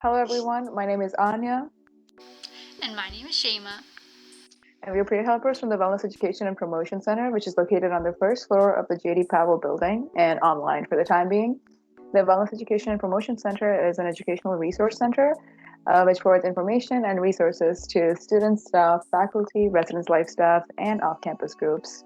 Hello everyone, my name is Anya, And my name is Shema. and we are peer helpers from the Wellness Education and Promotion Center, which is located on the first floor of the JD Powell building and online for the time being. The Wellness Education and Promotion Center is an educational resource center which provides information and resources to students, staff, faculty, residents, life staff, and off-campus groups.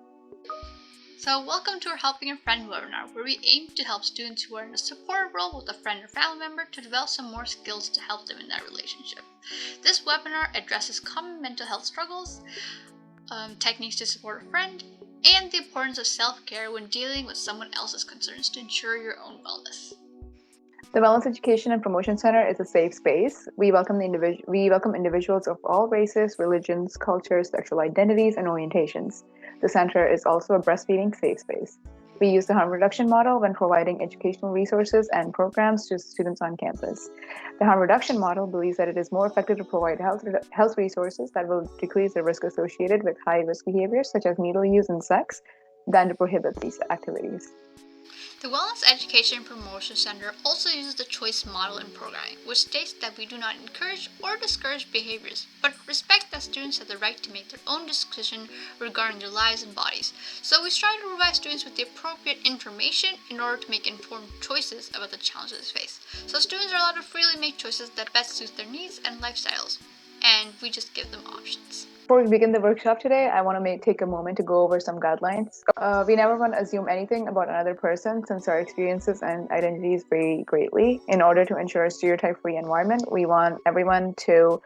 So, welcome to our Helping a Friend webinar, where we aim to help students who are in a support role with a friend or family member to develop some more skills to help them in that relationship. This webinar addresses common mental health struggles, techniques to support a friend, and the importance of self-care when dealing with someone else's concerns to ensure your own wellness. The Wellness Education and Promotion Center is a safe space. We welcome individuals of all races, religions, cultures, sexual identities, and orientations. The center is also a breastfeeding safe space. We use the harm reduction model when providing educational resources and programs to students on campus. The harm reduction model believes that it is more effective to provide health resources that will decrease the risk associated with high-risk behaviors such as needle use and sex than to prohibit these activities. The Wellness Education and Promotion Center also uses the choice model in programming, which states that we do not encourage or discourage behaviors, but respect that students have the right to make their own decision regarding their lives and bodies. So we strive to provide students with the appropriate information in order to make informed choices about the challenges they face. So students are allowed to freely make choices that best suit their needs and lifestyles, and we just give them options. Before we begin the workshop today, I want to take a moment to go over some guidelines. We never want to assume anything about another person since our experiences and identities vary greatly. In order to ensure a stereotype-free environment, we want everyone to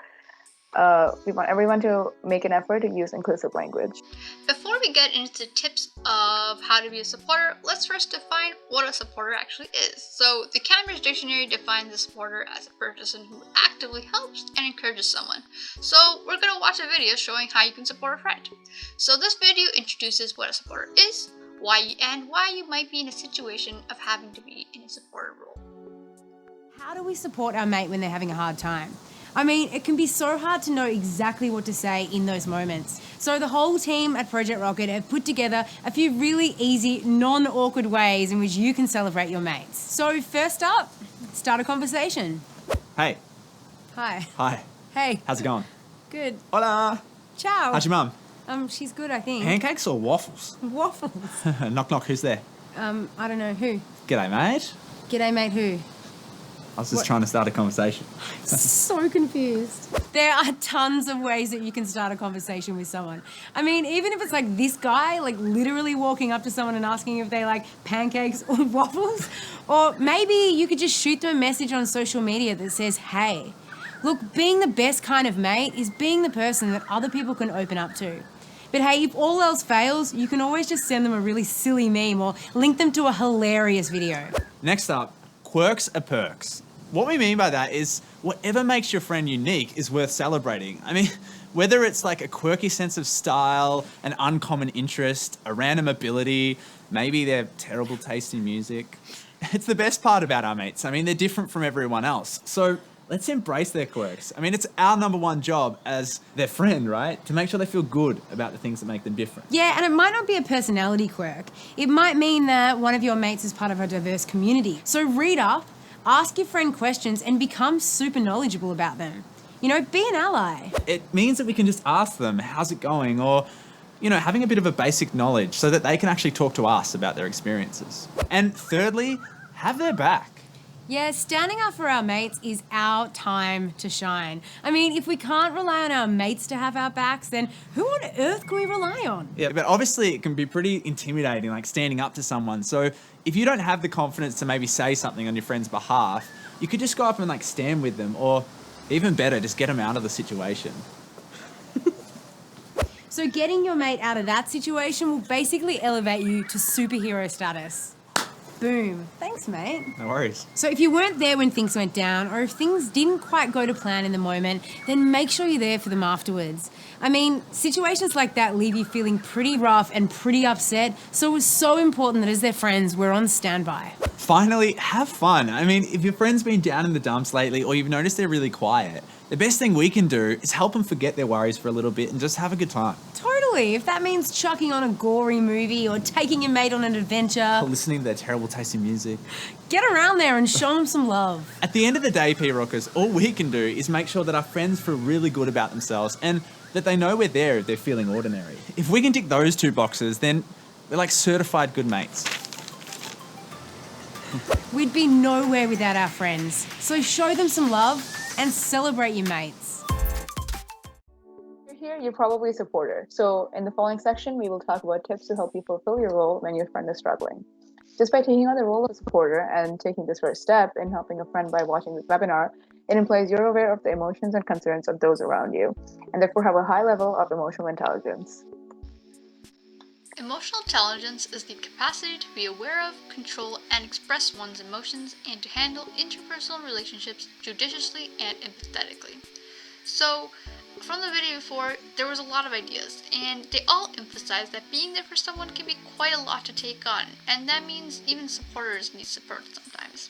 make an effort to use inclusive language. Before we get into tips of how to be a supporter, let's first define what a supporter actually is. So, the Cambridge Dictionary defines a supporter as a person who actively helps and encourages someone. So, we're going to watch a video showing how you can support a friend. So, this video introduces what a supporter is, why you might be in a situation of having to be in a supporter role. How do we support our mate when they're having a hard time? I mean, it can be so hard to know exactly what to say in those moments. So the whole team at Project Rocket have put together a few really easy, non-awkward ways in which you can celebrate your mates. So first up, start a conversation. Hey. Hi. Hi. Hey. How's it going? Good. Hola. Ciao. How's your mum? She's good, I think. Pancakes or waffles? Waffles. Knock knock, who's there? I don't know. Who? G'day, mate. G'day, mate. Who? I was just trying to start a conversation. So confused. There are tons of ways that you can start a conversation with someone. I mean, even if it's like this guy, like literally walking up to someone and asking if they like pancakes or waffles, or maybe you could just shoot them a message on social media that says, hey. Look, being the best kind of mate is being the person that other people can open up to. But hey, if all else fails, you can always just send them a really silly meme or link them to a hilarious video. Next up, quirks are perks. What we mean by that is whatever makes your friend unique is worth celebrating. I mean, whether it's like a quirky sense of style, an uncommon interest, a random ability, maybe their terrible taste in music. It's the best part about our mates. I mean, they're different from everyone else. So let's embrace their quirks. I mean, it's our number one job as their friend, right? To make sure they feel good about the things that make them different. Yeah, and it might not be a personality quirk. It might mean that one of your mates is part of a diverse community. So read up, ask your friend questions, and become super knowledgeable about them. You know, be an ally. It means that we can just ask them, how's it going? Or, you know, having a bit of a basic knowledge so that they can actually talk to us about their experiences. And thirdly, have their back. Yeah, standing up for our mates is our time to shine. I mean, if we can't rely on our mates to have our backs, then who on earth can we rely on? Yeah, but obviously it can be pretty intimidating, like standing up to someone. So if you don't have the confidence to maybe say something on your friend's behalf, you could just go up and like stand with them, or even better, just get them out of the situation. So getting your mate out of that situation will basically elevate you to superhero status. Boom. Thanks, mate. No worries. So if you weren't there when things went down, or if things didn't quite go to plan in the moment, then make sure you're there for them afterwards. I mean, situations like that leave you feeling pretty rough and pretty upset, so it's so important that as their friends, we're on standby. Finally, have fun. I mean, if your friend's been down in the dumps lately, or you've noticed they're really quiet, the best thing we can do is help them forget their worries for a little bit and just have a good time. Totally. Totally. If that means chucking on a gory movie or taking your mate on an adventure, Or listening to their terrible taste in music. get around there and show them some love. At the end of the day, P-Rockers, all we can do is make sure that our friends feel really good about themselves and that they know we're there if they're feeling ordinary. If we can tick those 2 boxes, then we're like certified good mates. We'd be nowhere without our friends. So show them some love and celebrate your mates. If you're here, you're probably a supporter. So in the following section, we will talk about tips to help you fulfill your role when your friend is struggling. Just by taking on the role of supporter and taking this first step in helping a friend by watching this webinar, it implies you're aware of the emotions and concerns of those around you, and therefore have a high level of emotional intelligence. Emotional intelligence is the capacity to be aware of, control, and express one's emotions and to handle interpersonal relationships judiciously and empathetically. So, from the video before, there was a lot of ideas, and they all emphasize that being there for someone can be quite a lot to take on, and that means even supporters need support sometimes.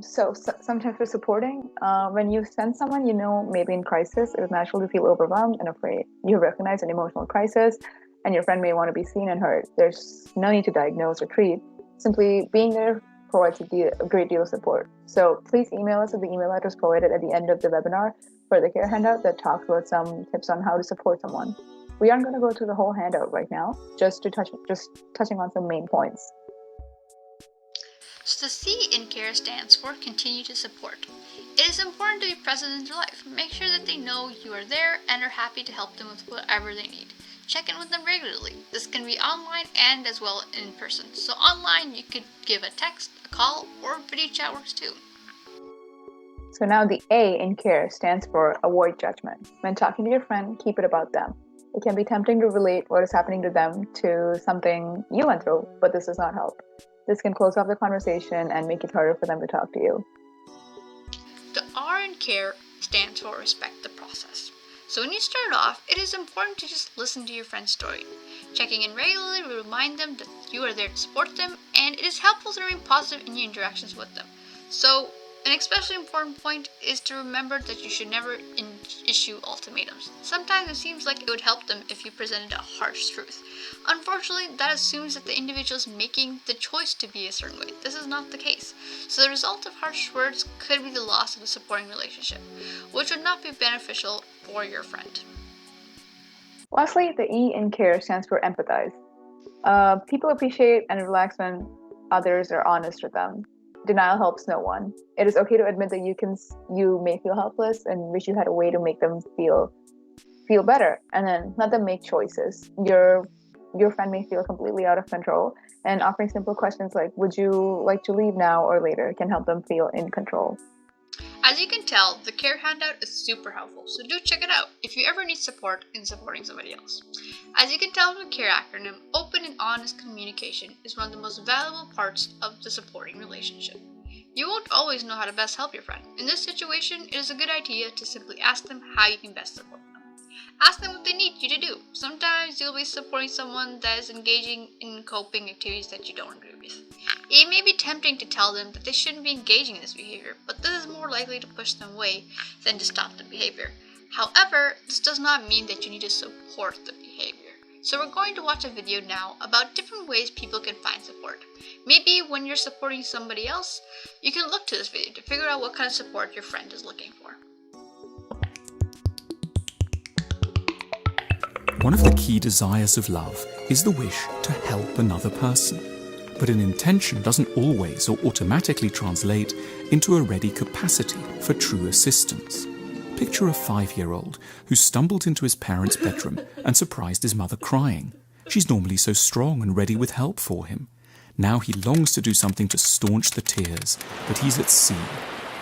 So sometimes for supporting, when you sense someone you know maybe in crisis, it is natural to feel overwhelmed and afraid. You recognize an emotional crisis, and your friend may want to be seen and heard. There's no need to diagnose or treat. Simply being there provides a great deal of support. So please email us at the email address provided at the end of the webinar for the care handout that talks about some tips on how to support someone. We aren't going to go through the whole handout right now, just touching on some main points. So the C in CARE stands for continue to support. It is important to be present in their life. Make sure that they know you are there and are happy to help them with whatever they need. Check in with them regularly. This can be online and as well in person. So online you could give a text, a call, or video chat works too. So now the A in CARE stands for avoid judgment. When talking to your friend, keep it about them. It can be tempting to relate what is happening to them to something you went through, but this does not help. This can close off the conversation and make it harder for them to talk to you. The R in CARE stands for respect the process. So when you start off, it is important to just listen to your friend's story. Checking in regularly will remind them that you are there to support them, and it is helpful to remain positive in your interactions with them. So an especially important point is to remember that you should never issue ultimatums. Sometimes it seems like it would help them if you presented a harsh truth. Unfortunately, that assumes that the individual is making the choice to be a certain way. This is not the case. So the result of harsh words could be the loss of a supporting relationship, which would not be beneficial for your friend. Lastly, the E in CARE stands for empathize. People appreciate and relax when others are honest with them. Denial helps no one. It is okay to admit that you may feel helpless and wish you had a way to make them feel better, and then let them make choices. Your friend may feel completely out of control, and offering simple questions like, would you like to leave now or later, can help them feel in control. As you can tell, the CARE handout is super helpful, so do check it out if you ever need support in supporting somebody else. As you can tell from the CARE acronym, open and honest communication is one of the most valuable parts of the supporting relationship. You won't always know how to best help your friend. In this situation, it is a good idea to simply ask them how you can best support them. Ask them what they need you to do. Sometimes you'll be supporting someone that is engaging in coping activities that you don't agree with. It may be tempting to tell them that they shouldn't be engaging in this behavior, but this is more likely to push them away than to stop the behavior. However, this does not mean that you need to support the behavior. So we're going to watch a video now about different ways people can find support. Maybe when you're supporting somebody else, you can look to this video to figure out what kind of support your friend is looking for. One of the key desires of love is the wish to help another person. But an intention doesn't always or automatically translate into a ready capacity for true assistance. Picture a 5-year-old who stumbled into his parents' bedroom and surprised his mother crying. She's normally so strong and ready with help for him. Now he longs to do something to staunch the tears, but he's at sea.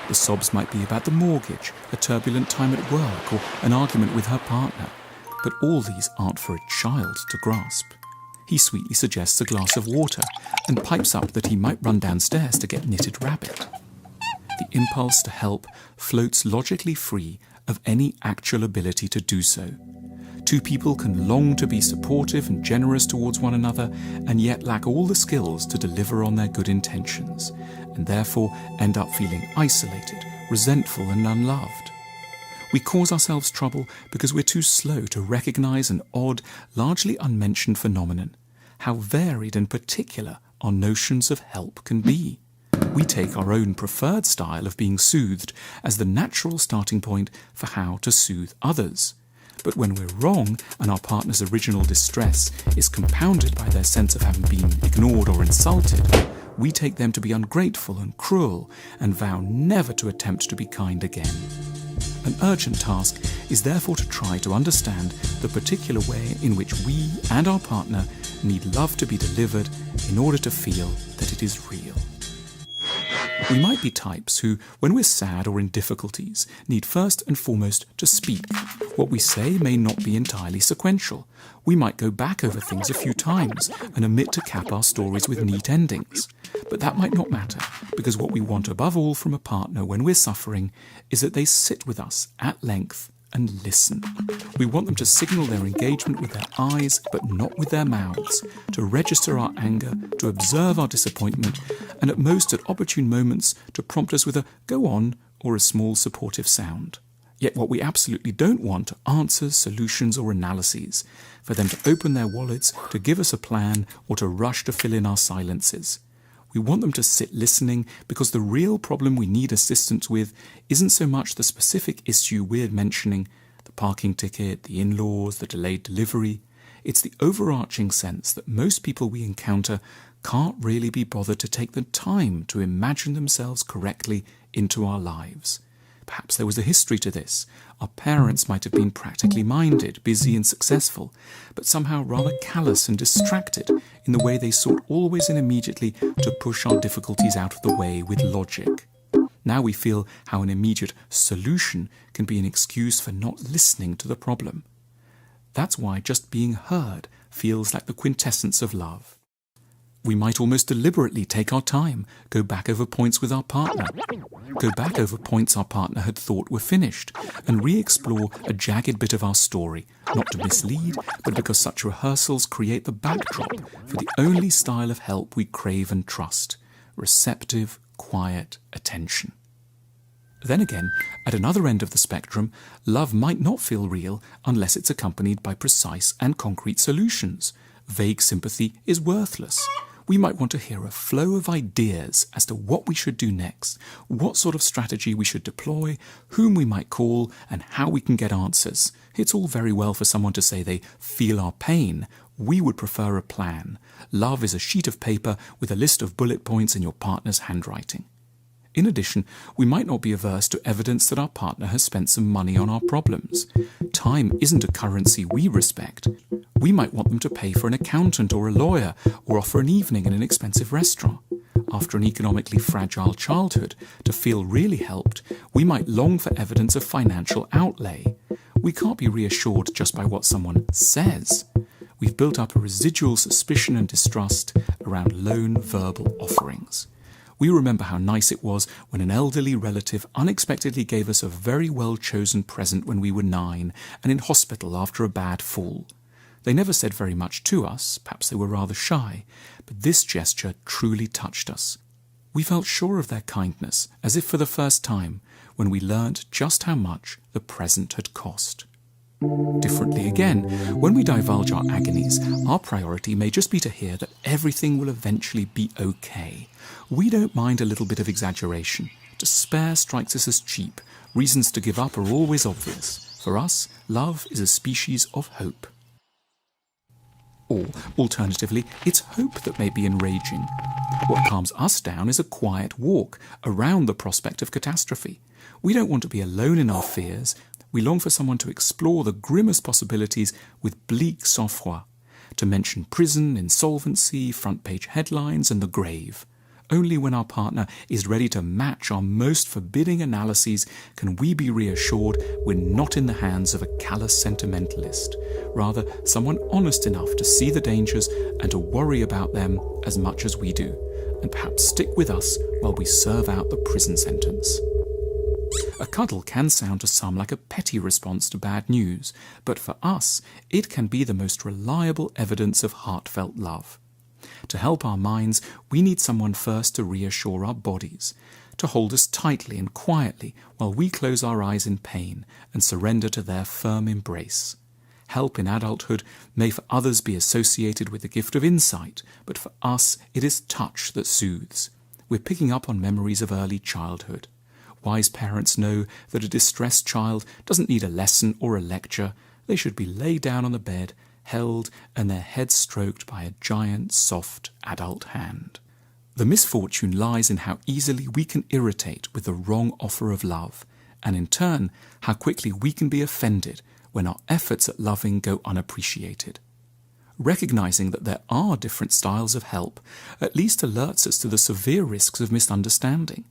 The sobs might be about the mortgage, a turbulent time at work, or an argument with her partner. But all these aren't for a child to grasp. He sweetly suggests a glass of water and pipes up that he might run downstairs to get Knitted Rabbit. The impulse to help floats logically free of any actual ability to do so. Two people can long to be supportive and generous towards one another and yet lack all the skills to deliver on their good intentions, and therefore end up feeling isolated, resentful and unloved. We cause ourselves trouble because we're too slow to recognize an odd, largely unmentioned phenomenon: how varied and particular our notions of help can be. We take our own preferred style of being soothed as the natural starting point for how to soothe others. But when we're wrong and our partner's original distress is compounded by their sense of having been ignored or insulted, we take them to be ungrateful and cruel and vow never to attempt to be kind again. An urgent task is therefore to try to understand the particular way in which we and our partner need love to be delivered in order to feel that it is real. We might be types who, when we're sad or in difficulties, need first and foremost to speak. What we say may not be entirely sequential. We might go back over things a few times and omit to cap our stories with neat endings. But that might not matter, because what we want above all from a partner when we're suffering is that they sit with us at length and listen. We want them to signal their engagement with their eyes, but not with their mouths, to register our anger, to observe our disappointment, and at most at opportune moments to prompt us with a "go on" or a small supportive sound. Yet what we absolutely don't want are answers, solutions, or analyses, for them to open their wallets, to give us a plan, or to rush to fill in our silences. We want them to sit listening because the real problem we need assistance with isn't so much the specific issue we're mentioning, the parking ticket, the in-laws, the delayed delivery. It's the overarching sense that most people we encounter can't really be bothered to take the time to imagine themselves correctly into our lives. Perhaps there was a history to this. Our parents might have been practically minded, busy and successful, but somehow rather callous and distracted in the way they sought always and immediately to push our difficulties out of the way with logic. Now we feel how an immediate solution can be an excuse for not listening to the problem. That's why just being heard feels like the quintessence of love. We might almost deliberately take our time, go back over points with our partner, go back over points our partner had thought were finished, and re-explore a jagged bit of our story, not to mislead, but because such rehearsals create the backdrop for the only style of help we crave and trust: receptive, quiet attention. Then again, at another end of the spectrum, love might not feel real unless it's accompanied by precise and concrete solutions. Vague sympathy is worthless. We might want to hear a flow of ideas as to what we should do next, what sort of strategy we should deploy, whom we might call, and how we can get answers. It's all very well for someone to say they feel our pain. We would prefer a plan. Love is a sheet of paper with a list of bullet points in your partner's handwriting. In addition, we might not be averse to evidence that our partner has spent some money on our problems. Time isn't a currency we respect. We might want them to pay for an accountant or a lawyer, or offer an evening in an expensive restaurant. After an economically fragile childhood, to feel really helped, we might long for evidence of financial outlay. We can't be reassured just by what someone says. We've built up a residual suspicion and distrust around lone verbal offerings. We remember how nice it was when an elderly relative unexpectedly gave us a very well-chosen present when we were 9 and in hospital after a bad fall. They never said very much to us, perhaps they were rather shy, but this gesture truly touched us. We felt sure of their kindness, as if for the first time, when we learnt just how much the present had cost. Differently again, when we divulge our agonies, our priority may just be to hear that everything will eventually be okay. We don't mind a little bit of exaggeration. Despair strikes us as cheap. Reasons to give up are always obvious. For us, love is a species of hope. Or, alternatively, it's hope that may be enraging. What calms us down is a quiet walk around the prospect of catastrophe. We don't want to be alone in our fears. We long for someone to explore the grimmest possibilities with bleak sang-froid, to mention prison, insolvency, front-page headlines, and the grave. Only when our partner is ready to match our most forbidding analyses can we be reassured we're not in the hands of a callous sentimentalist, rather someone honest enough to see the dangers and to worry about them as much as we do, and perhaps stick with us while we serve out the prison sentence. A cuddle can sound to some like a petty response to bad news, but for us, it can be the most reliable evidence of heartfelt love. To help our minds, we need someone first to reassure our bodies, to hold us tightly and quietly while we close our eyes in pain and surrender to their firm embrace. Help in adulthood may for others be associated with the gift of insight, but for us it is touch that soothes. We're picking up on memories of early childhood. Wise parents know that a distressed child doesn't need a lesson or a lecture. They should be laid down on the bed, held, and their heads stroked by a giant, soft adult hand. The misfortune lies in how easily we can irritate with the wrong offer of love, and in turn, how quickly we can be offended when our efforts at loving go unappreciated. Recognizing that there are different styles of help at least alerts us to the severe risks of misunderstanding.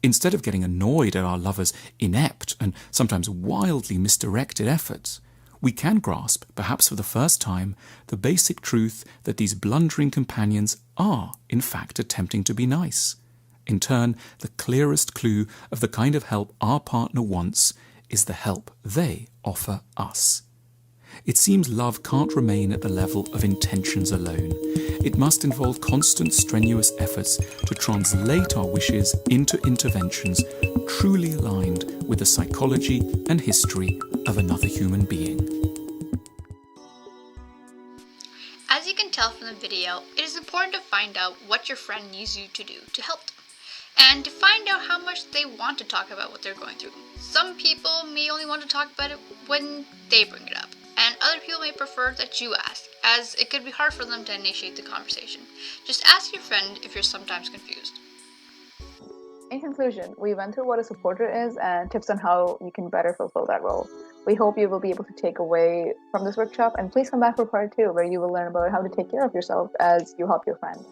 Instead of getting annoyed at our lover's inept and sometimes wildly misdirected efforts, we can grasp, perhaps for the first time, the basic truth that these blundering companions are, in fact, attempting to be nice. In turn, the clearest clue of the kind of help our partner wants is the help they offer us. It seems love can't remain at the level of intentions alone. It must involve constant strenuous efforts to translate our wishes into interventions truly aligned with the psychology and history of another human being. As you can tell from the video, it is important to find out what your friend needs you to do to help them, and to find out how much they want to talk about what they're going through. Some people may only want to talk about it when they bring it up, and other people may prefer that you ask, as it could be hard for them to initiate the conversation. Just ask your friend if you're sometimes confused. In conclusion, we went through what a supporter is and tips on how you can better fulfill that role. We hope you will be able to take away from this workshop, and please come back for part 2, where you will learn about how to take care of yourself as you help your friend.